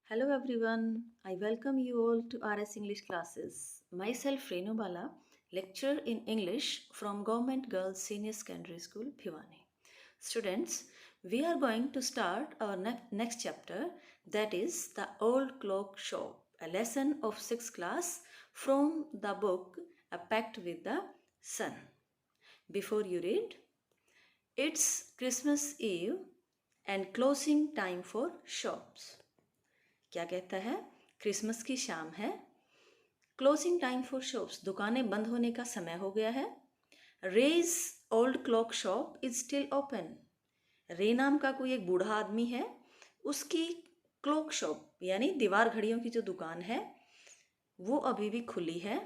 Hello everyone, I welcome you all to RS English classes. Myself Renu Bala, lecturer in English from Government Girls Senior Secondary School, Bhiwani. Students, we are going to start our next chapter, that is the Old Clock Shop, a lesson of 6th class from the book A Pact with the Sun. Before you read, it's Christmas Eve and closing time for shops. क्या कहता है? Christmas की शाम है, closing time for shops, दुकानें बंद होने का समय हो गया है। Ray's old clock shop is still open. Ray नाम का कोई एक बूढ़ा आदमी है, उसकी क्लॉक शॉप यानी दीवार घड़ियों की जो दुकान है वो अभी भी खुली है।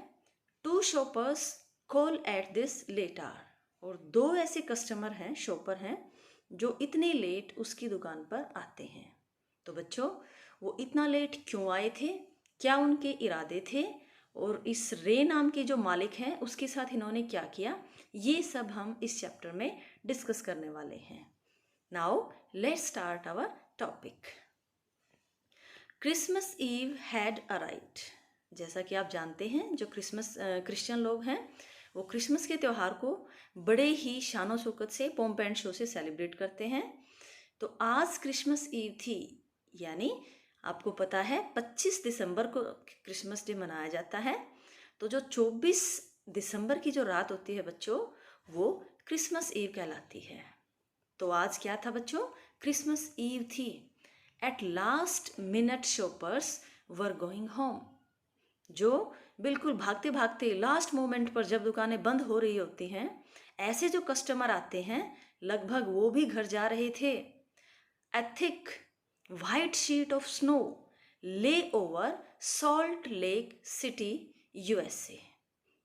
Two shoppers call at this late hour, और दो ऐसे कस्टमर हैं, शॉपर हैं, जो इतने लेट उसकी दुकान पर आते हैं। तो बच्चों, वो इतना लेट क्यों आए थे, क्या उनके इरादे थे, और इस रे नाम के जो मालिक हैं उसके साथ इन्होंने क्या किया, ये सब हम इस चैप्टर में डिस्कस करने वाले हैं। Now let's start our topic. Christmas Eve had arrived. जैसा कि आप जानते हैं, जो क्रिश्चियन लोग हैं वो क्रिसमस के त्यौहार को बड़े ही शानो शौकत से, पोम्प एंड शो से सेलिब्रेट करते हैं। तो आज क्रिसमस ईव थी, यानी आपको पता है 25 दिसंबर को क्रिसमस डे मनाया जाता है। तो जो 24 दिसंबर की जो रात होती है बच्चों, वो क्रिसमस ईव कहलाती है। तो आज क्या था बच्चों? क्रिसमस ईव थी। At last minute shoppers were going home. जो बिल्कुल भागते भागते लास्ट मोमेंट पर जब दुकानें बंद हो रही होती हैं, ऐसे जो कस्टमर आते हैं, लगभग वो भी घर जा रहे थे। A thick white sheet of snow lay over Salt Lake City, USA.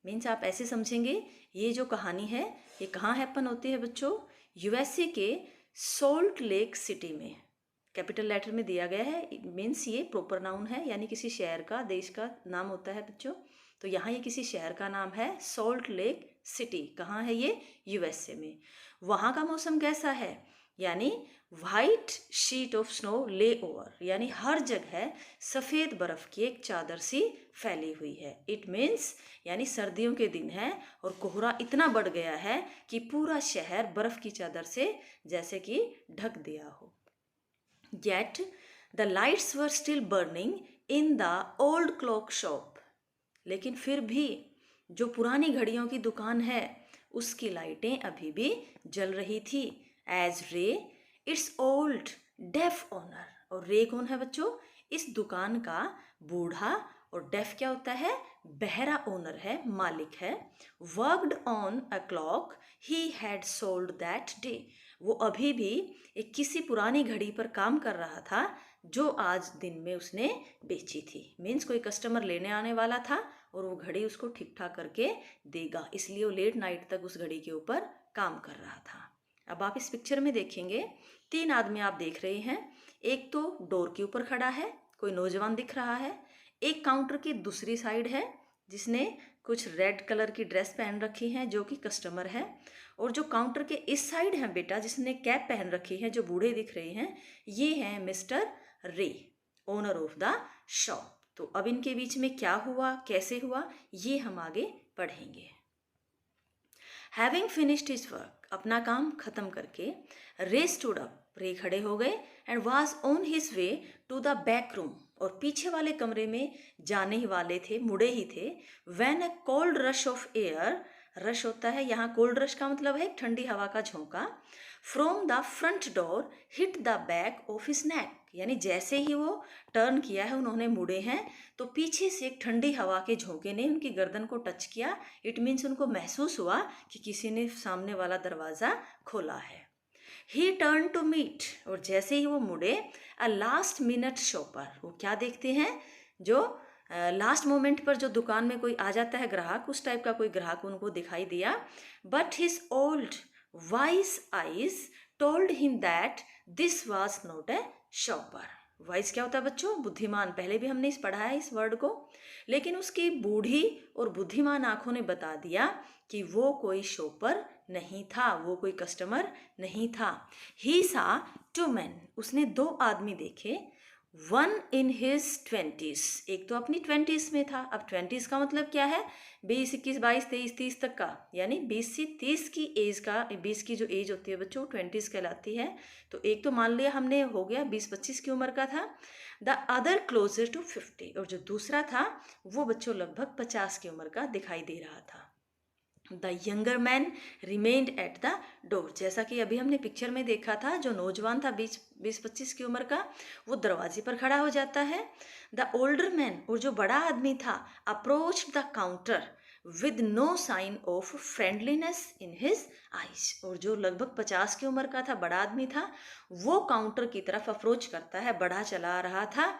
Means आप ऐसे समझेंगे, ये जो कहानी है ये कहाँ हैपन होती है बच्चों? यूएसए के सॉल्ट लेक सिटी में। कैपिटल लेटर में दिया गया है, मीन्स ये प्रॉपर नाउन है, यानी किसी शहर का, देश का नाम होता है बच्चों। तो यहाँ ये किसी शहर का नाम है, सॉल्ट लेक सिटी। कहाँ है ये? यूएसए में। वहाँ का मौसम कैसा है? यानी वाइट शीट ऑफ स्नो ले ओवर, यानी हर जगह सफ़ेद बर्फ़ की एक चादर सी फैली हुई है। इट मीन्स यानी सर्दियों के दिन है और कोहरा इतना बढ़ गया है कि पूरा शहर बर्फ़ की चादर से जैसे कि ढक दिया हो। Yet the lights were still burning in the old clock shop. लेकिन फिर भी जो पुरानी घड़ियों की दुकान है उसकी लाइटें अभी भी जल रही थी। एज रे इट्स ओल्ड डेफ ओनर, और रे कौन है बच्चों? इस दुकान का बूढ़ा, और डेफ क्या होता है? बहरा ओनर है, मालिक है। Worked on a clock he had sold that day. वो अभी भी एक किसी पुरानी घड़ी पर काम कर रहा था जो आज दिन में उसने बेची थी। मीन्स कोई कस्टमर लेने आने वाला था और वो घड़ी उसको ठीक ठाक करके देगा, इसलिए वो लेट नाइट तक उस घड़ी के ऊपर काम कर रहा था। अब आप इस पिक्चर में देखेंगे, 3 आदमी आप देख रहे हैं। एक तो डोर के ऊपर खड़ा है, कोई नौजवान दिख रहा है। एक काउंटर की दूसरी साइड है जिसने कुछ रेड कलर की ड्रेस पहन रखी है, जो कि कस्टमर है। और जो काउंटर के इस साइड है बेटा, जिसने कैप पहन रखी है, जो बूढ़े दिख रहे हैं, ये हैं मिस्टर रे, ओनर ऑफ द शॉप। तो अब इनके बीच में क्या हुआ, कैसे हुआ, ये हम आगे पढ़ेंगे। हैविंग फिनिश्ड हिज वर्क, अपना काम खत्म करके रे स्टूड अप, रे खड़े हो गए, and was on his way to the back room, और पीछे वाले कमरे में जाने ही वाले थे, मुड़े ही थे। When a cold rush of air, rush होता है यहाँ, कोल्ड रश का मतलब है ठंडी हवा का झोंका, from the front door hit the back of his neck, यानी जैसे ही वो टर्न किया है, उन्होंने मुड़े हैं, तो पीछे से एक ठंडी हवा के झोंके ने उनकी गर्दन को टच किया। इट मीन्स उनको महसूस हुआ कि किसी ने सामने वाला दरवाज़ा खोला है। ही टर्न टू मीट, और जैसे ही वो मुड़े, अ लास्ट मिनट शॉपर, वो क्या देखते हैं? जो लास्ट मोमेंट पर जो दुकान में कोई आ जाता है ग्राहक, उस टाइप का कोई ग्राहक उनको दिखाई दिया। But his old wise eyes told him that this was not a shopper. Wise क्या होता है बच्चों? बुद्धिमान। पहले भी हमने पढ़ा है इस वर्ड को। लेकिन उसकी बूढ़ी और बुद्धिमान आंखों ने बता दिया कि वो कोई शॉपर नहीं था, वो कोई कस्टमर नहीं था। ही सा 2 men, उसने 2 आदमी देखे। वन इन हिज 20s, एक तो अपनी 20s में था। अब 20s का मतलब क्या है? 20, 21, 22, 23, 30 तक का, यानी 20 से 30 की एज का, 20 की जो एज होती है बच्चों 20s कहलाती है। तो एक तो मान लिया हमने हो गया 20-25 की उम्र का था। द अदर क्लोजर टू 50, और जो दूसरा था वो बच्चों लगभग 50 की उम्र का दिखाई दे रहा था। The younger man remained at the door, जैसा कि अभी हमने पिक्चर में देखा था, जो नौजवान था 20-25 की उम्र का, वो दरवाजे पर खड़ा हो जाता है। द ओल्डर मैन, और जो बड़ा आदमी था, approach the counter with no sign of friendliness in his eyes, और जो लगभग 50 की उम्र का था, बड़ा आदमी था, वो काउंटर की तरफ अप्रोच करता है, बढ़ा चला रहा था,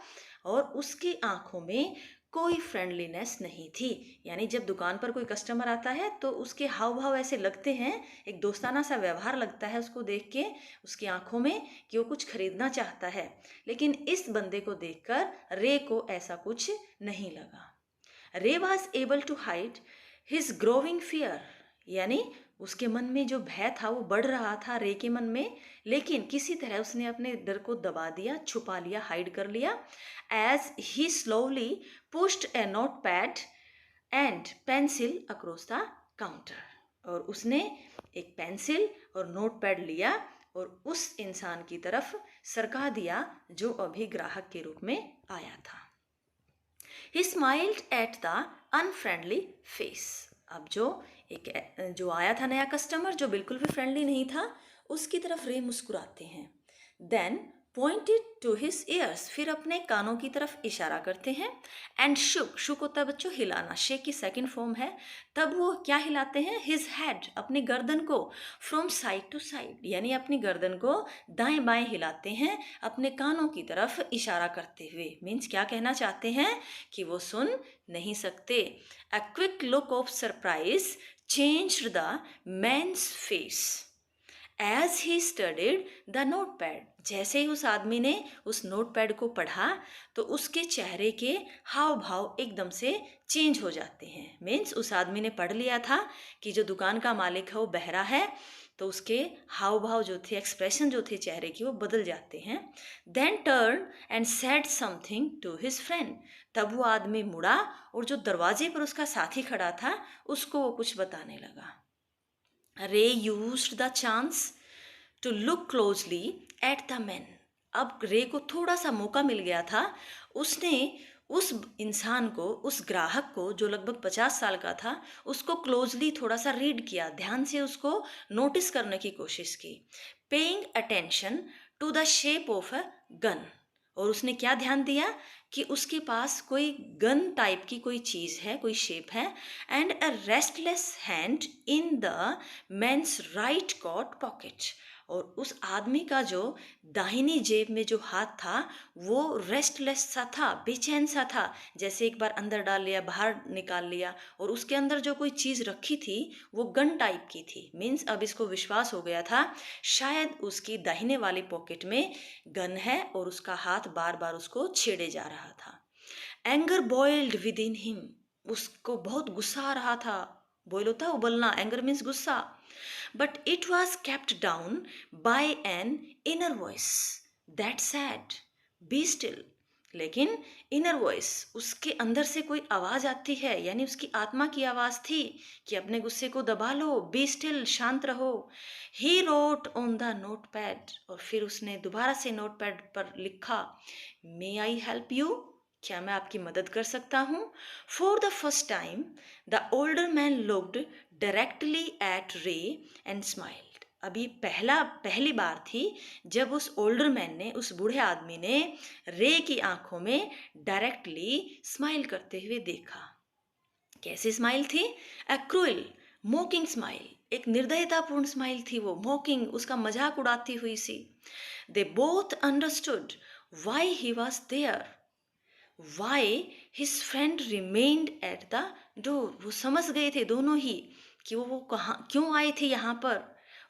और उसकी आंखों में कोई फ्रेंडलीनेस नहीं थी। यानी जब दुकान पर कोई कस्टमर आता है तो उसके हाव भाव ऐसे लगते हैं, एक दोस्ताना सा व्यवहार लगता है उसको देख के, उसकी आंखों में, कि वो कुछ खरीदना चाहता है। लेकिन इस बंदे को देखकर रे को ऐसा कुछ नहीं लगा। Ray was able to hide his growing fear, यानी उसके मन में जो भय था वो बढ़ रहा था रे के मन में, लेकिन किसी तरह उसने अपने डर को दबा दिया, छुपा लिया, हाइड कर लिया। As he slowly pushed a note pad and pencil across the counter, और उसने एक पेंसिल और नोट पैड लिया और उस इंसान की तरफ सरका दिया जो अभी ग्राहक के रूप में आया था। He smiled at the unfriendly face. अब जो आया था नया कस्टमर, जो बिल्कुल भी फ्रेंडली नहीं था, उसकी तरफ रे मुस्कुराते हैं। Then pointed to his ears, फिर अपने कानों की तरफ इशारा करते हैं। And shook होता है बच्चों हिलाना, शेक की सेकंड फॉर्म है। तब वो क्या हिलाते हैं? His head, अपनी गर्दन को, from side to side, यानी अपनी गर्दन को दाएं बाएं हिलाते हैं, अपने कानों की तरफ इशारा करते हुए। मीन्स क्या कहना चाहते हैं? कि वो सुन नहीं सकते। A quick look of surprise changed the man's face as he studied the notepad. जैसे ही उस आदमी ने उस नोटपैड को पढ़ा तो उसके चेहरे के हाव भाव एकदम से चेंज हो जाते हैं। मीन्स उस आदमी ने पढ़ लिया था कि जो दुकान का मालिक है वो बहरा है, तो उसके हाव भाव जो थे, एक्सप्रेशन जो थे चेहरे की, वो बदल जाते हैं। Then turn and said something to his friend, तब वो आदमी मुड़ा और जो दरवाजे पर उसका साथी खड़ा था उसको वो कुछ बताने लगा। Ray used the chance to look closely at the man. अब रे को थोड़ा सा मौका मिल गया था, उसने उस इंसान को, उस ग्राहक को जो लगभग 50 साल का था, उसको क्लोजली थोड़ा सा रीड किया, ध्यान से उसको नोटिस करने की कोशिश की। Paying attention to the shape of a gun, और उसने क्या ध्यान दिया कि उसके पास कोई गन टाइप की कोई चीज़ है, कोई शेप है। And a restless hand in the man's right coat pocket, और उस आदमी का जो दाहिनी जेब में जो हाथ था वो रेस्टलेस सा था, बेचैन सा था, जैसे एक बार अंदर डाल लिया बाहर निकाल लिया, और उसके अंदर जो कोई चीज़ रखी थी वो गन टाइप की थी। मीन्स अब इसको विश्वास हो गया था शायद उसकी दाहिने वाली पॉकेट में गन है और उसका हाथ बार बार उसको छेड़े जा रहा था। Anger boiled with in him, उसको बहुत गुस्सा आ रहा था। बॉयल होता है उबलना, एंगर मीन्स गुस्सा। But it was kept down by an inner voice that sad be still, लेकिन इनर वॉइस, उसके अंदर से कोई आवाज आती है, यानी उसकी आत्मा की आवाज थी कि अपने गुस्से को दबा लो, बी स्टिल, शांत रहो। He wrote on the notepad, और फिर उसने दोबारा से नोट पैड पर लिखा, मे आई हेल्प यू, क्या मैं आपकी मदद कर सकता हूँ। For the first time the older man looked directly at रे एंड स्माइल्ड। अभी पहली बार थी जब उस ओल्डर मैन ने, उस बूढ़े आदमी ने रे की आंखों में डायरेक्टली स्माइल करते हुए देखा। कैसी स्माइल थी? अ क्रूएल मॉकिंग स्माइल, एक निर्दयतापूर्ण स्माइल थी वो, मॉकिंग, उसका मजाक उड़ाती हुई सी। They both understood why he was there, why his friend remained at the door. वो समझ गए थे दोनों ही कि वो कहाँ क्यों आए थे यहाँ पर,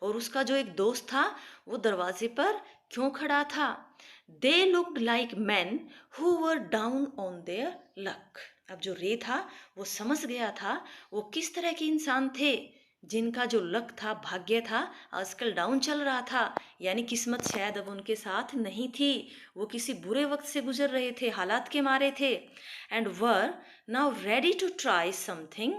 और उसका जो एक दोस्त था वो दरवाजे पर क्यों खड़ा था। They looked like man who were down on their luck. अब जो रे था वो समझ गया था वो किस तरह के इंसान थे जिनका जो लक था, भाग्य था, आजकल डाउन चल रहा था, यानी किस्मत शायद अब उनके साथ नहीं थी, वो किसी बुरे वक्त से गुजर रहे थे, हालात के मारे थे, and were now ready to try something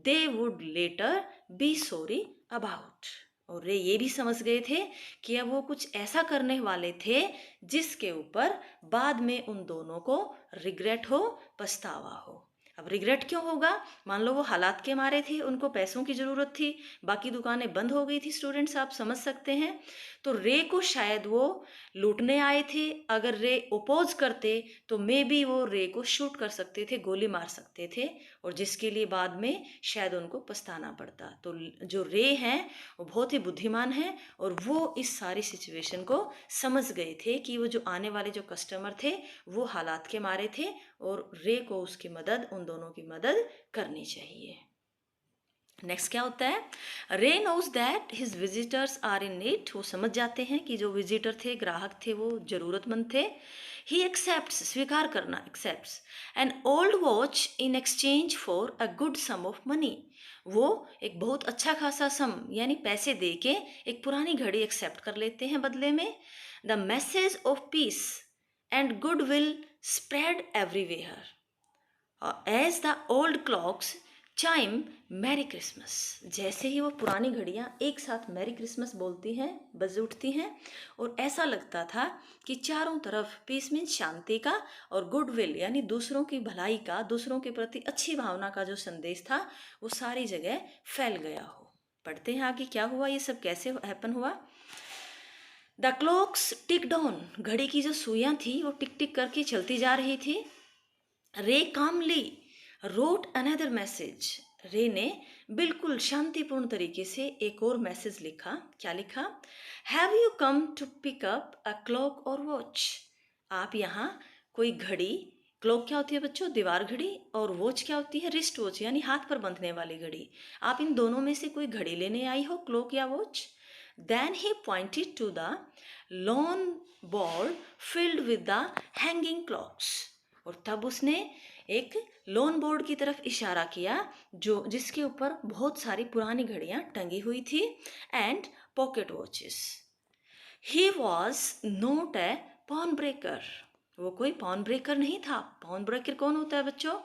they would later be sorry about. और वे ये भी समझ गए थे कि अब वो कुछ ऐसा करने वाले थे जिसके ऊपर बाद में उन दोनों को रिग्रेट हो, पछतावा हो। अब रिग्रेट क्यों होगा? मान लो वो हालात के मारे थे, उनको पैसों की ज़रूरत थी, बाकी दुकानें बंद हो गई थी, स्टूडेंट्स आप समझ सकते हैं। तो रे को शायद वो लूटने आए थे, अगर रे ओपोज करते तो मे बी वो रे को शूट कर सकते थे, गोली मार सकते थे, और जिसके लिए बाद में शायद उनको पछताना पड़ता। तो जो रे हैं वो बहुत ही बुद्धिमान हैं, और वो इस सारी सिचुएशन को समझ गए थे कि वो जो आने वाले जो कस्टमर थे वो हालात के मारे थे, और रे को उसकी मदद, उन दोनों की मदद करनी चाहिए। नेक्स्ट क्या होता है? Ray knows that his visitors are in need. वो समझ जाते हैं कि जो विजिटर थे, ग्राहक थे, वो जरूरतमंद थे। ही एक्सेप्ट्स, स्वीकार करना, accepts an old watch in exchange for a good sum of money. वो एक बहुत अच्छा खासा सम यानी पैसे दे के एक पुरानी घड़ी एक्सेप्ट कर लेते हैं बदले में। The message of peace and goodwill spread everywhere as the old clocks chime Merry Christmas. जैसे ही वो पुरानी घड़ियाँ एक साथ मैरी क्रिसमस बोलती हैं, बज उठती हैं, और ऐसा लगता था कि चारों तरफ पीस मीन्स शांति का, और गुडविल यानी दूसरों की भलाई का, दूसरों के प्रति अच्छी भावना का जो संदेश था वो सारी जगह फैल गया हो। पढ़ते हैं आगे क्या हुआ, ये सब कैसे हैपन हुआ। The clocks ticked on. घड़ी की जो सुइयाँ थी वो टिक टिक करके चलती जा रही थी। रे कामली रोट अनदर मैसेज। रे ने बिल्कुल शांतिपूर्ण तरीके से एक और मैसेज लिखा। क्या लिखा? Have you come to pick up a clock और वॉच। आप यहाँ कोई घड़ी, क्लॉक क्या होती है बच्चों? दीवार घड़ी, और वॉच क्या होती है? रिस्ट वॉच यानी हाथ पर बंधने वाली घड़ी। आप इन दोनों में से कोई घड़ी लेने आई हो, क्लॉक या watch? Then he pointed to the long board filled with the hanging clocks. और तब उसने एक लोन बोर्ड की तरफ इशारा किया जो जिसके ऊपर बहुत सारी पुरानी घड़ियां टंगी हुई थी, and pocket watches. He was not a pawn breaker. वो कोई पॉन ब्रेकर नहीं था। पॉन ब्रेकर कौन होता है बच्चों?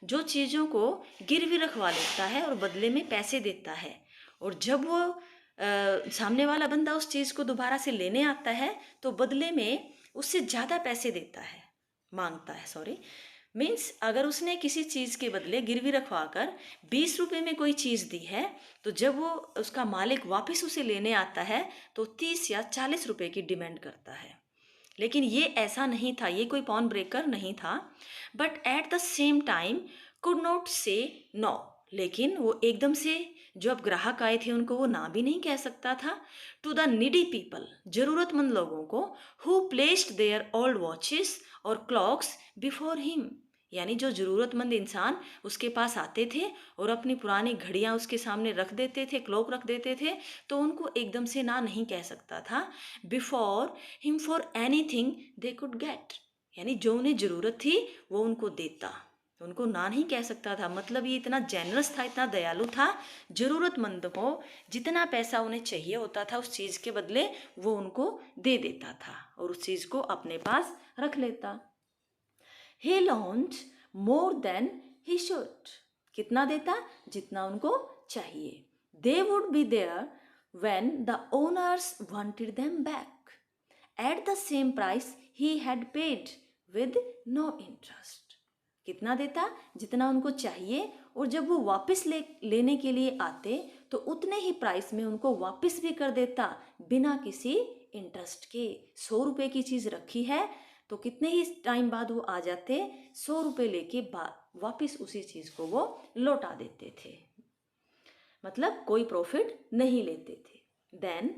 जो चीज़ों को गिरवी रखवा लेता है और बदले में पैसे देता है, और जब वो सामने वाला बंदा उस चीज़ को दोबारा से लेने आता है तो बदले में उससे ज़्यादा पैसे देता है, मांगता है, सॉरी। मीन्स अगर उसने किसी चीज़ के बदले गिरवी रखवा कर 20 रुपये में कोई चीज़ दी है, तो जब वो उसका मालिक वापस उसे लेने आता है तो 30 या 40 रुपये की डिमांड करता है। लेकिन ये ऐसा नहीं था, ये कोई पॉन ब्रेकर नहीं था, but at the same time could not से नो। लेकिन वो एकदम से जो अब ग्राहक आए थे उनको वो ना भी नहीं कह सकता था। टू द नीडी पीपल, जरूरतमंद लोगों को, who placed there old watches और क्लॉक्स बिफोर हिम, यानी जो ज़रूरतमंद इंसान उसके पास आते थे और अपनी पुरानी घड़ियाँ उसके सामने रख देते थे, क्लॉक रख देते थे, तो उनको एकदम से ना नहीं कह सकता था। Before him for anything they could get, यानी जो उन्हें ज़रूरत थी वो उनको देता, उनको ना नहीं कह सकता था। मतलब ये इतना जेनरस था, इतना दयालु था, ज़रूरतमंद को जितना पैसा उन्हें चाहिए होता था उस चीज़ के बदले वो उनको दे देता था और उस चीज़ को अपने पास रख लेता। He loaned more than he should. कितना देता? जितना उनको चाहिए। They would be there when the owners wanted them back at the same price he had paid with no interest. कितना देता? जितना उनको चाहिए, और जब वो वापस लेने के लिए आते तो उतने ही प्राइस में उनको वापस भी कर देता बिना किसी इंटरेस्ट के। 100 रुपये की चीज़ रखी है तो कितने ही टाइम बाद वो आ जाते, 100 रुपये लेके वापस उसी चीज़ को वो लौटा देते थे, मतलब कोई प्रॉफिट नहीं लेते थे। Then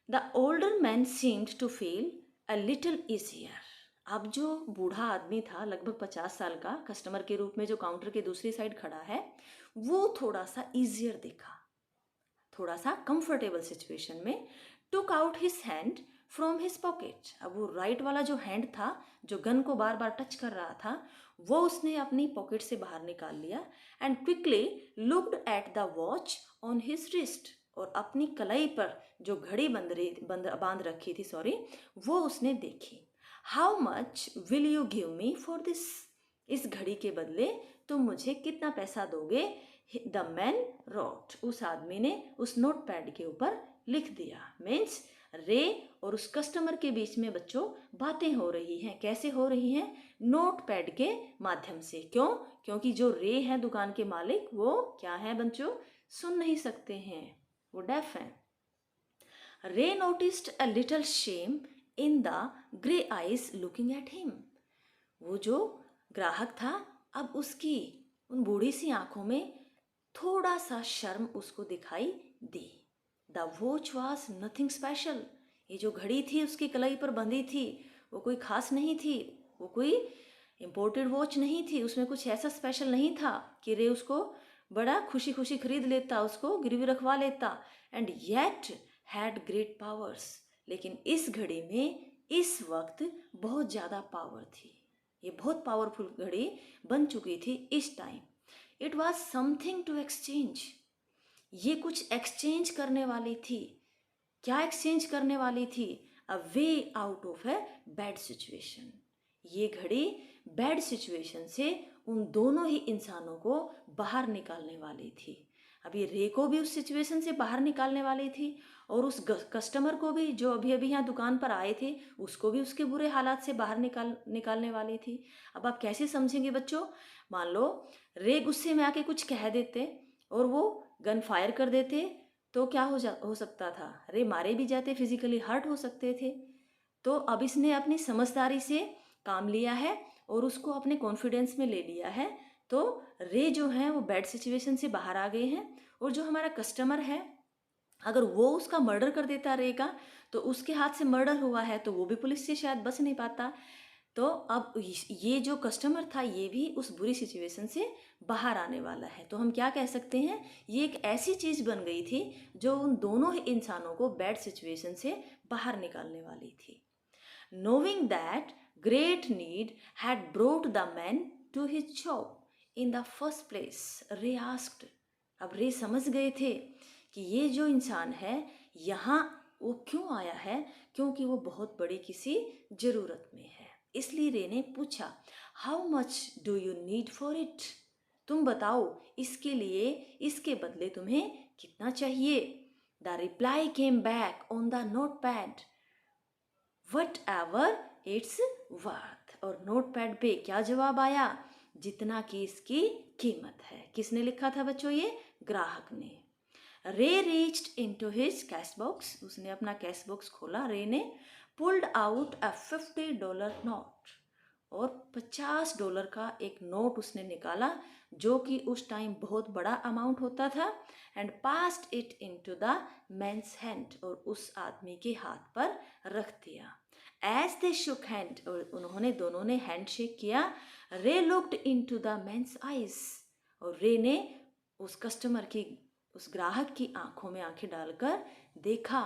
the older man seemed to feel a little easier. अब जो बूढ़ा आदमी था, लगभग 50 साल का, कस्टमर के रूप में जो काउंटर के दूसरी साइड खड़ा है, वो थोड़ा सा ईजियर दिखा, थोड़ा सा कंफर्टेबल सिचुएशन में। Took out his hand from his pocket. अब वो राइट वाला जो हैंड था जो गन को बार बार टच कर रहा था, वो उसने अपनी पॉकेट से बाहर निकाल लिया, and quickly looked at the watch on his wrist, और अपनी कलाई पर जो घड़ी बांध रखी थी, सॉरी, वो उसने देखी। How much will you give me for this, इस घड़ी के बदले तुम मुझे कितना पैसा दोगे? द मैन रोट, उस आदमी ने उस नोट पैड के ऊपर लिख दिया। मीन्स रे और उस कस्टमर के बीच में बच्चों बातें हो रही हैं। कैसे हो रही हैं? नोट पैड के माध्यम से। क्यों? क्योंकि जो रे है दुकान के मालिक, वो क्या है बच्चों? सुन नहीं सकते हैं, वो डेफ हैं। रे noticed a little shame in the grey eyes looking at him, वो जो ग्राहक था, अब उसकी उन बूढ़ी सी आंखों में थोड़ा सा शर्म उसको दिखाई दी। The watch was nothing special, ये जो घड़ी थी उसकी कलाई पर बंधी थी, वो कोई खास नहीं थी, वो कोई इम्पोर्टेड वॉच नहीं थी, उसमें कुछ ऐसा स्पेशल नहीं था कि रे उसको बड़ा खुशी खुशी खरीद लेता, उसको गिरवी रखवा लेता। And yet had great powers, लेकिन इस घड़ी में इस वक्त बहुत ज़्यादा पावर थी, ये बहुत पावरफुल घड़ी बन चुकी थी इस time. It was something to exchange, ये कुछ एक्सचेंज करने वाली थी। क्या एक्सचेंज करने वाली थी? A way out of a bad situation, ये घड़ी बैड सिचुएशन से उन दोनों ही इंसानों को बाहर निकालने वाली थी। अभी रे को भी उस सिचुएशन से बाहर निकालने वाली थी, और उस कस्टमर को भी जो अभी अभी यहाँ दुकान पर आए थे, उसको भी उसके बुरे हालात से बाहर निकालने वाली थी। अब आप कैसे समझेंगे बच्चों? मान लो रे गुस्से में आके कुछ कह देते और वो गन फायर कर देते, तो क्या हो सकता था? रे मारे भी जाते, फिजिकली हर्ट हो सकते थे। तो अब इसने अपनी समझदारी से काम लिया है और उसको अपने कॉन्फिडेंस में ले लिया है, तो रे जो है वो बैड सिचुएशन से बाहर आ गए हैं। और जो हमारा कस्टमर है, अगर वो उसका मर्डर कर देता रे का, तो उसके हाथ से मर्डर हुआ है तो वो भी पुलिस से शायद बच नहीं पाता। तो अब ये जो कस्टमर था, ये भी उस बुरी सिचुएशन से बाहर आने वाला है। तो हम क्या कह सकते हैं? ये एक ऐसी चीज़ बन गई थी जो उन दोनों ही इंसानों को बैड सिचुएशन से बाहर निकालने वाली थी। Knowing that great need had brought the man to his job in the first place, रे asked, अब रे समझ गए थे कि ये जो इंसान है यहाँ वो क्यों आया है, क्योंकि वो बहुत बड़ी किसी ज़रूरत में है। इसलिए रे ने पूछा, how much do you need for it, तुम बताओ इसके लिए, इसके बदले तुम्हें कितना चाहिए? The reply came back on the note pad, what ever its worth, और नोट पैड पे क्या जवाब आया? जितना कि इसकी कीमत है। किसने लिखा था बच्चों? ये ग्राहक ने। रे reached into his cash box, उसने अपना कैश बॉक्स खोला, रे ने, पुल्ड आउट अ $50 नोट, और $50 का एक नोट उसने निकाला, जो कि उस टाइम बहुत बड़ा अमाउंट होता था। And passed it into the man's hand, और उस आदमी के हाथ पर रख दिया। एज दे शुक हैंड, और उन्होंने दोनों ने हैंड शेक किया। Ray looked into the man's eyes, और रे ने उस कस्टमर की, उस ग्राहक की आंखों में आंखें डालकर देखा।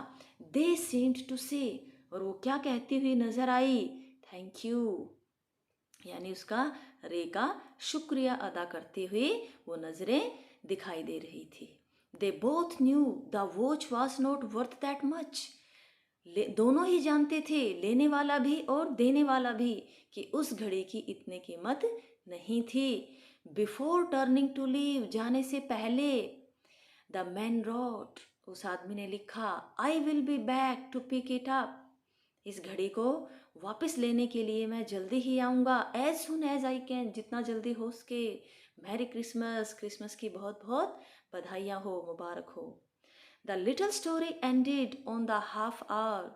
दे सीम्ड टू से, और वो क्या कहती हुई नजर आई? थैंक यू, यानी उसका, रे का शुक्रिया अदा करते हुए वो नजरें दिखाई दे रही थी। They both new the watch was not worth that much, दोनों ही जानते थे, लेने वाला भी और देने वाला भी, कि उस घड़ी की इतनी कीमत नहीं थी। बिफोर टर्निंग टू लीव, जाने से पहले, द मैन रोट, उस आदमी ने लिखा, I will be back to pick it up, इस घड़ी को वापस लेने के लिए मैं जल्दी ही आऊँगा। As soon as I can, जितना जल्दी हो सके। मैरी क्रिसमस, क्रिसमस की बहुत बहुत बधाइयाँ हो, मुबारक हो। The little story ended on the half hour,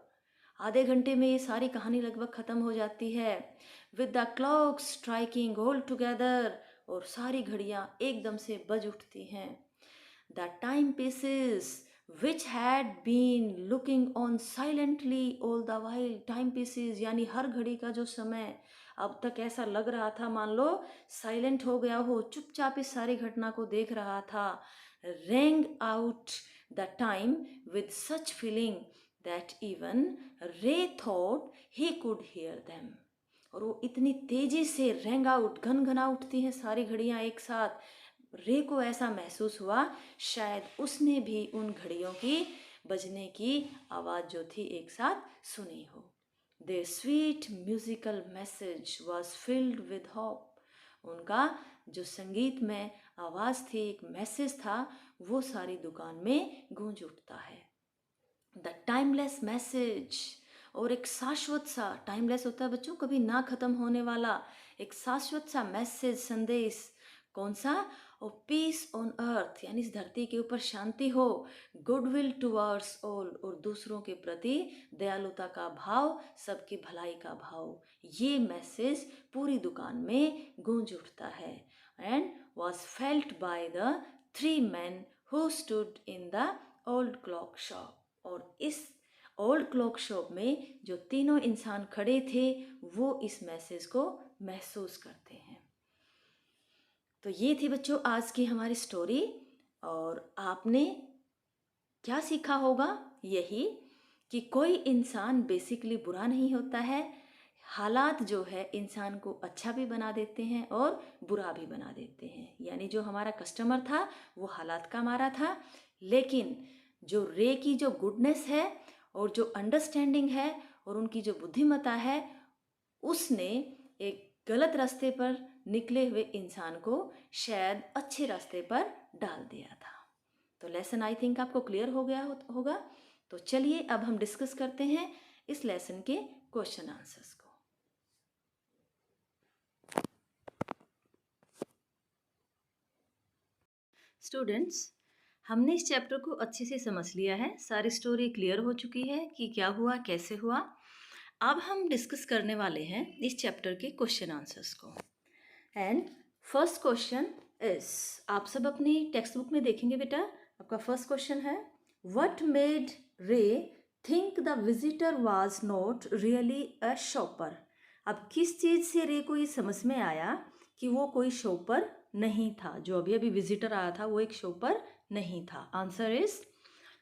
आधे घंटे में ये सारी कहानी लगभग ख़त्म हो जाती है। With the clock striking all together, और सारी घड़ियाँ एकदम से बज उठती हैं। The timepieces which had been looking on silently all the while, timepieces यानी हर घड़ी का जो समय अब तक ऐसा लग रहा था मान लो साइलेंट हो गया हो, चुपचाप इस सारी घटना को देख रहा था। rang out the time with such feeling that even Ray thought he could hear them, और वो इतनी तेजी से rang out, घन घना उठती हैं सारी घड़ियां एक साथ, रे को ऐसा महसूस हुआ शायद उसने भी उन घड़ियों की बजने की आवाज़ जो थी एक साथ सुनी हो। Their sweet musical message was filled with hope. उनका जो संगीत में आवाज़ थी, एक मैसेज था, वो सारी दुकान में गूंज उठता है। द टाइमलेस मैसेज, और एक शाश्वत सा, टाइमलेस होता है बच्चों कभी ना खत्म होने वाला, एक शाश्वत सा मैसेज, संदेश। कौन सा? और पीस ऑन अर्थ, यानी इस धरती के ऊपर शांति हो, गुडविल टुवर्ड्स ऑल, और दूसरों के प्रति दयालुता का भाव, सबकी भलाई का भाव। ये मैसेज पूरी दुकान में गूंज उठता है। And was felt by the 3 men who stood in the old clock shop। और इस ओल्ड क्लॉक शॉप में जो तीनों इंसान खड़े थे वो इस मैसेज को महसूस करते हैं। तो ये थी बच्चों आज की हमारी स्टोरी। और आपने क्या सीखा होगा? यही कि कोई इंसान बेसिकली बुरा नहीं होता है, हालात जो है इंसान को अच्छा भी बना देते हैं और बुरा भी बना देते हैं। यानी जो हमारा कस्टमर था वो हालात का मारा था, लेकिन जो रे की जो गुडनेस है और जो अंडरस्टैंडिंग है और उनकी जो बुद्धिमत्ता है, उसने एक गलत रास्ते पर निकले हुए इंसान को शायद अच्छे रास्ते पर डाल दिया था। तो लेसन आई थिंक आपको क्लियर हो गया होगा। तो चलिए अब हम डिस्कस करते हैं इस लेसन के क्वेश्चन आंसर्स को। स्टूडेंट्स, हमने इस चैप्टर को अच्छे से समझ लिया है, सारी स्टोरी क्लियर हो चुकी है कि क्या हुआ, कैसे हुआ। अब हम डिस्कस करने वाले हैं इस चैप्टर के क्वेश्चन आंसर्स को। एंड फर्स्ट क्वेश्चन इज, आप सब अपनी टेक्स्ट बुक में देखेंगे बेटा, आपका फर्स्ट क्वेश्चन है, व्हाट मेड रे think the visitor was not really a shopper. अब किस चीज़ से रे को ये समझ में आया कि वो कोई शॉपर नहीं था, जो अभी अभी विजिटर आया था वो एक शॉपर नहीं था। Answer is,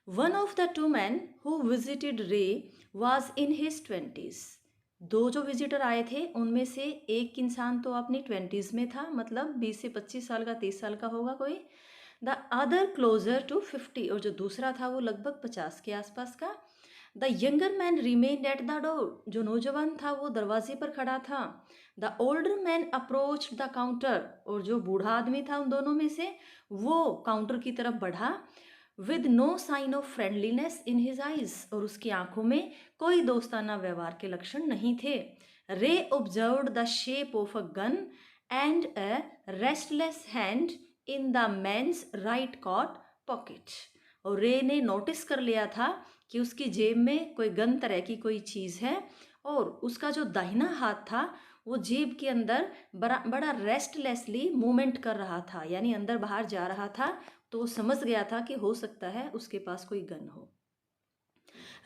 one of the 2 men who visited रे वाज इन हिज 20s। दो जो विजिटर आए थे उनमें से एक इंसान तो अपनी 20s में था, मतलब 20 से 25 साल का, 30 साल का होगा कोई। द अदर क्लोजर टू 50, और जो दूसरा था वो लगभग 50 के आसपास का। The younger man remained at the door, जो नौजवान था वो दरवाजे पर खड़ा था। The older man approach the counter, और जो बूढ़ा आदमी था उन दोनों में से वो काउंटर की तरफ बढ़ा। With no sign of friendliness in his eyes, और उसकी आंखों में कोई दोस्ताना व्यवहार के लक्षण नहीं थे। Ray observed the shape of a gun and a restless hand in the man's right coat pocket, और रे ने नोटिस कर लिया था कि उसकी जेब में कोई गन तरह की कोई चीज़ है, और उसका जो दाहिना हाथ था वो जेब के अंदर बड़ा रेस्टलेसली मूवमेंट कर रहा था, यानी अंदर बाहर जा रहा था। तो वो समझ गया था कि हो सकता है उसके पास कोई गन हो।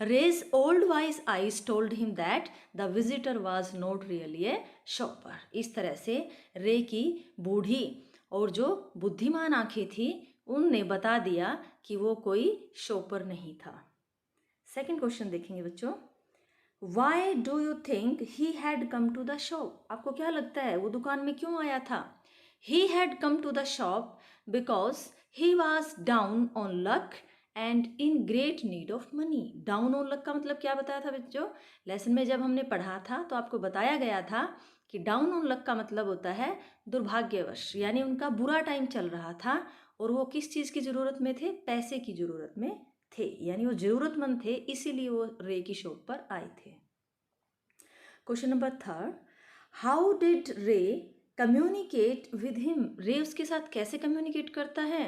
Ray's old wise eyes told him that the visitor was not really a shopper. इस तरह से रे की बूढ़ी और जो बुद्धिमान आंखें थी उनने बता दिया कि वो कोई शॉपर नहीं था। सेकंड क्वेश्चन देखेंगे बच्चों, why do you think he had come to the shop. आपको क्या लगता है वो दुकान में क्यों आया था? He had come to the shop because he was down on luck and in great need of money. Down on luck का मतलब क्या बताया था बच्चों? लेसन में जब हमने पढ़ा था तो आपको बताया गया था कि डाउन ऑन लक का मतलब होता है दुर्भाग्यवश, यानी उनका बुरा टाइम चल रहा था और वो किस चीज़ की ज़रूरत में थे? पैसे की ज़रूरत में थे, यानी वो ज़रूरतमंद थे, इसीलिए वो रे की शॉप पर आए थे। Question number third, how did Ray communicate with him. Ray उसके साथ कैसे कम्युनिकेट करता है?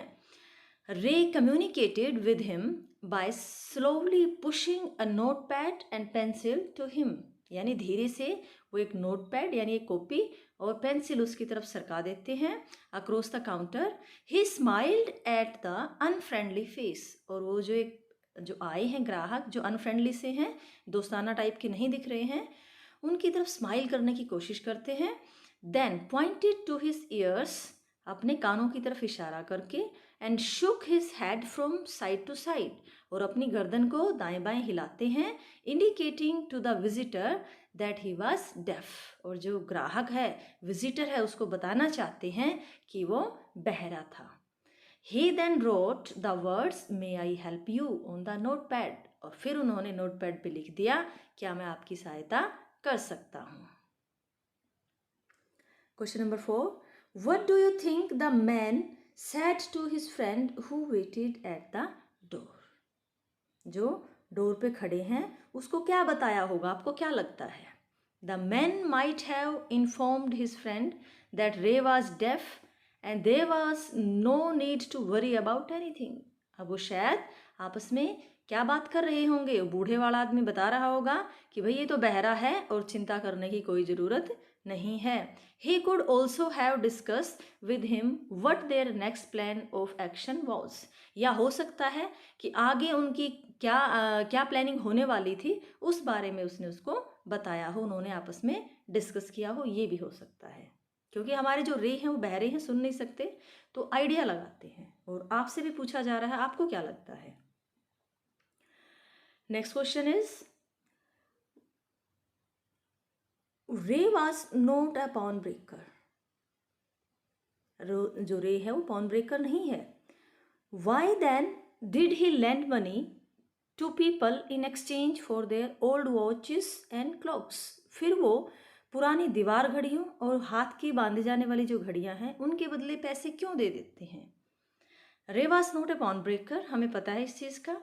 Ray communicated with him by slowly pushing a note pad and pencil to him, यानी धीरे से वो एक नोट पैड यानी एक कॉपी और पेंसिल उसकी तरफ सरका देते हैं across the counter. He smiled at the unfriendly face, और वो जो आए हैं ग्राहक जो अनफ्रेंडली से हैं, दोस्ताना टाइप के नहीं दिख रहे हैं, उनकी तरफ स्माइल करने की कोशिश करते हैं। Then pointed to his ears, अपने कानों की तरफ इशारा करके, and shook his head from side to side, और अपनी गर्दन को दाएं बाएं हिलाते हैं, indicating to the visitor that he was deaf, और जो ग्राहक है, विजिटर है, उसको बताना चाहते हैं कि वो बहरा था। He then wrote the words may I help you on the notepad, और फिर उन्होंने नोट पैड पे लिख दिया, क्या मैं आपकी सहायता कर सकता हूँ। Question number 4, what do you think the man said to his friend who waited at the door. जो डोर पे खड़े हैं उसको क्या बताया होगा, आपको क्या लगता है? The man might have informed his friend that Ray was deaf and there was no need to worry about anything. अब वो शायद आपस में क्या बात कर रहे होंगे, वो बूढ़े वाला आदमी बता रहा होगा कि भाई ये तो बहरा है और चिंता करने की कोई ज़रूरत नहीं है। He could also have discussed with him what their next plan of action was, या हो सकता है कि आगे उनकी क्या प्लानिंग होने वाली थी उस बारे में उसने उसको बताया हो, उन्होंने आपस में डिस्कस किया हो, ये भी हो सकता है। क्योंकि हमारे जो रे हैं वो बहरे हैं, सुन नहीं सकते, तो आइडिया लगाते हैं। और आपसे भी पूछा जा रहा है, आपको क्या लगता है? Next question is, Ray was not a pawn breaker. जो रे है वो पॉन ब्रेकर नहीं है। Why then did he lend money to people in exchange for their old watches and clocks. फिर वो पुरानी दीवार घड़ियों और हाथ की बांधे जाने वाली जो घड़ियां हैं उनके बदले पैसे क्यों दे देते हैं? Ray was not a pawn breaker, हमें पता है इस चीज़ का।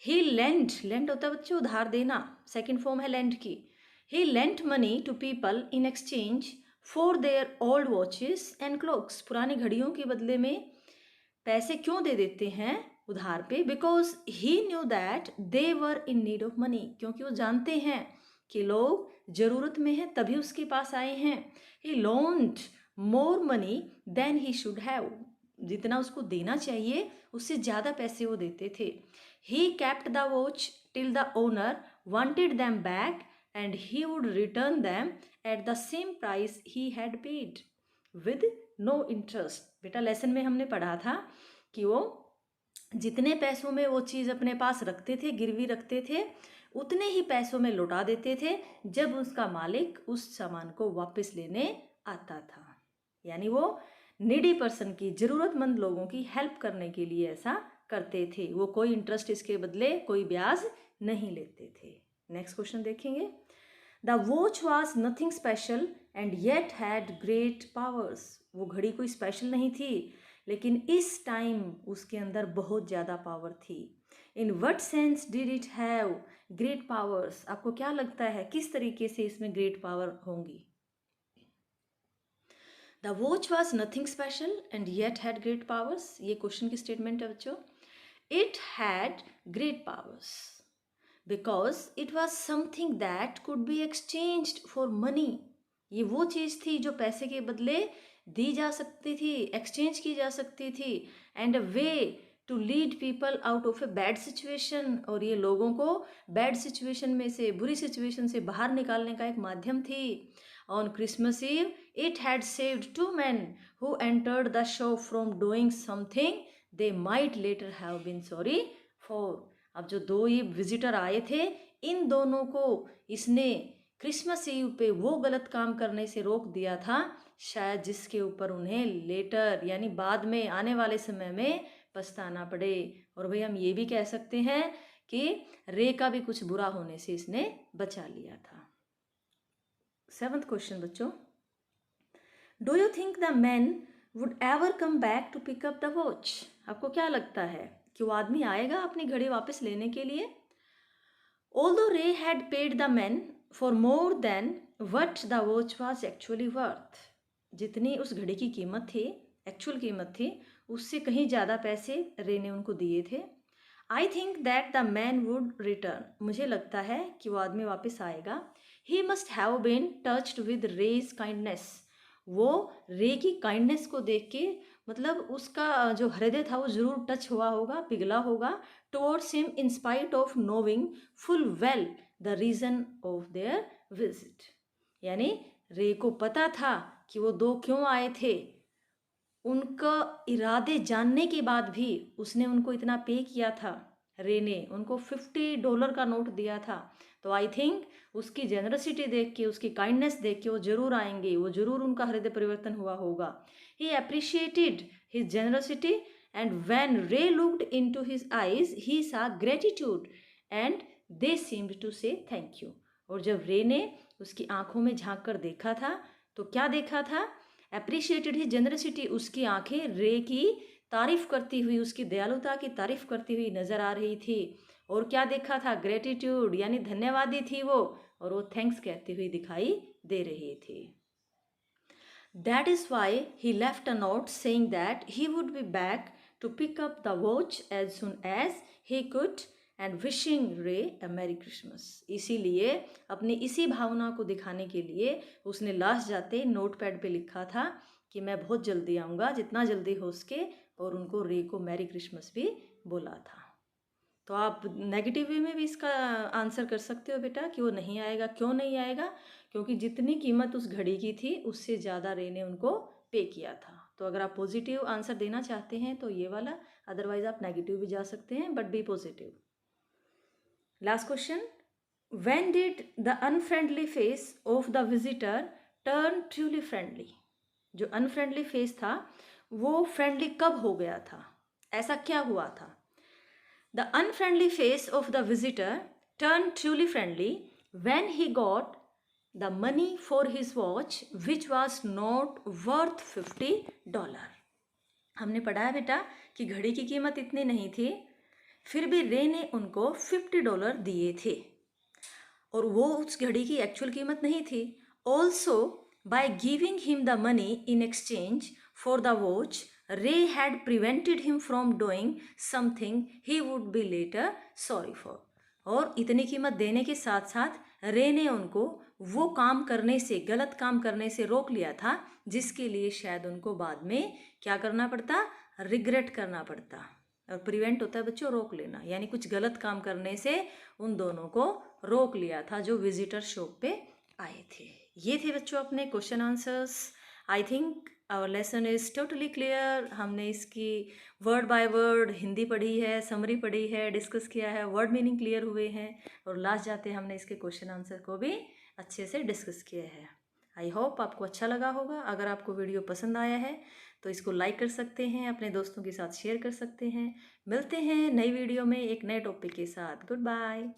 ही लेंड होता है बच्चों उधार देना, सेकेंड फॉर्म है लेंड की। He lent money to people in exchange for their old watches and clocks. पुरानी घड़ियों के बदले में पैसे क्यों दे देते हैं उधार पे? Because he knew that they were in need of money, क्योंकि वो जानते हैं कि लोग ज़रूरत में हैं तभी उसके पास आए हैं। He loaned more money than he should have, जितना उसको देना चाहिए उससे ज़्यादा पैसे वो देते थे। He kept the watch till the owner wanted them back and he would return them at the same price he had paid with no interest. बेटा लेसन में हमने पढ़ा था कि वो जितने पैसों में वो चीज़ अपने पास रखते थे, गिरवी रखते थे, उतने ही पैसों में लौटा देते थे जब उसका मालिक उस सामान को वापस लेने आता था। यानी वो नीडी पर्सन की, ज़रूरतमंद लोगों की हेल्प करने के लिए ऐसा करते थे। वो कोई इंटरेस्ट इसके बदले, कोई ब्याज नहीं लेते थे। नेक्स्ट क्वेश्चन देखेंगे। The watch was nothing special and yet had great powers. वो घड़ी कोई स्पेशल नहीं थी लेकिन इस टाइम उसके अंदर बहुत ज़्यादा पावर थी। In what sense did it have great powers? आपको क्या लगता है किस तरीके से इसमें ग्रेट पावर होंगी? The watch was nothing special and yet had great powers, ये क्वेश्चन की स्टेटमेंट है बच्चों। It had great powers because it was something that could be exchanged for money. ये वो चीज़ थी जो पैसे के बदले दी जा सकती थी, एक्सचेंज की जा सकती थी। And a way to lead people out of a bad situation, और ये लोगों को बैड सिचुएशन में से, बुरी सिचुएशन से बाहर निकालने का एक माध्यम थी। On Christmas Eve it had saved 2 men who entered the show from doing something they might later have been sorry for। अब जो 2 ये विजिटर आए थे, इन दोनों को इसने क्रिसमस ईव पे वो गलत काम करने से रोक दिया था शायद जिसके ऊपर उन्हें लेटर यानी बाद में आने वाले समय में पछताना पड़े। और भाई हम ये भी कह सकते हैं कि रे का भी कुछ बुरा होने से इसने बचा लिया था। 7th क्वेश्चन बच्चों, do you think the man would ever come back to pick up the watch? आपको क्या लगता है कि वो आदमी आएगा अपनी घड़ी वापस लेने के लिए? Although Ray had paid the man for more than what the watch was actually worth, जितनी उस घड़ी की कीमत थी, एक्चुअल कीमत थी, उससे कहीं ज़्यादा पैसे रे ने उनको दिए थे। I think that the man would return, मुझे लगता है कि वो आदमी वापस आएगा। He must have been touched with Ray's kindness, वो रे की काइंडनेस को देख के मतलब उसका जो हृदय था वो ज़रूर टच हुआ होगा, पिघला होगा towards him in spite of नोविंग full well the reason of their visit. यानी रे को पता था कि वो 2 क्यों आए थे, उनका इरादे जानने के बाद भी उसने उनको इतना पे किया था। रे ने उनको $50 का नोट दिया था तो आई थिंक उसकी जेनरसिटी देख के, उसकी काइंडनेस देख के वो जरूर आएंगे, वो जरूर उनका हृदय परिवर्तन हुआ होगा. He appreciated his generosity and when Ray looked into his eyes he saw gratitude and they seemed to say thank you. और जब रे ने उसकी आंखों में झांक कर देखा था तो क्या देखा था? अप्रिशिएटेड हिज जेनरसिटी, उसकी आंखें रे की तारीफ करती हुई, उसकी दयालुता की तारीफ करती हुई नजर आ रही थी. और क्या देखा था? ग्रेटिट्यूड, यानी धन्यवादी थी वो, और वो थैंक्स कहती हुई दिखाई दे रही थी. That is why he left a note saying that he would be back to pick up the watch as soon as he could and wishing Ray a Merry Christmas. इसीलिए अपनी इसी भावना को दिखाने के लिए उसने लास्ट जाते नोटपैड पे लिखा था कि मैं बहुत जल्दी आऊँगा, जितना जल्दी हो सके, और उनको रे को मैरी क्रिसमस भी बोला था. तो आप नेगेटिव वे में भी इसका आंसर कर सकते हो बेटा कि वो नहीं आएगा. क्यों नहीं आएगा? क्योंकि जितनी कीमत उस घड़ी की थी उससे ज़्यादा रे ने उनको पे किया था. तो अगर आप पॉजिटिव आंसर देना चाहते हैं तो ये वाला, अदरवाइज आप नेगेटिव भी जा सकते हैं, but be positive. Last question. When did the unfriendly face of the visitor turn truly friendly? जो अनफ्रेंडली फेस था वो फ्रेंडली कब हो गया था? ऐसा क्या हुआ था? The unfriendly face of the visitor turned truly friendly when he got the money for his watch which was not worth $50. हमने पढ़ा है बेटा कि घड़ी की कीमत इतनी नहीं थी, फिर भी रे ने उनको $50 दिए थे, और वो उस घड़ी की एक्चुअल कीमत नहीं थी. Also by giving him the money in exchange for the watch, Ray had prevented him from doing something he would be later sorry for. और इतनी कीमत देने के साथ साथ रे ने उनको वो काम करने से, गलत काम करने से रोक लिया था जिसके लिए शायद उनको बाद में क्या करना पड़ता? रिग्रेट करना पड़ता. और प्रिवेंट होता है बच्चों रोक लेना, यानी कुछ गलत काम करने से उन दोनों को रोक लिया था जो विजिटर शॉप पे आए थे. ये थे बच्चों अपने question answers. I think our lesson is totally clear. हमने इसकी वर्ड बाय वर्ड हिंदी पढ़ी है, समरी पढ़ी है, डिस्कस किया है, वर्ड मीनिंग क्लियर हुए हैं, और लास्ट जाते हमने इसके क्वेश्चन आंसर को भी अच्छे से डिस्कस किया है. आई होप आपको अच्छा लगा होगा. अगर आपको वीडियो पसंद आया है तो इसको लाइक कर सकते हैं, अपने दोस्तों के साथ शेयर कर सकते हैं. मिलते हैं नई वीडियो में एक नए टॉपिक के साथ. Good bye.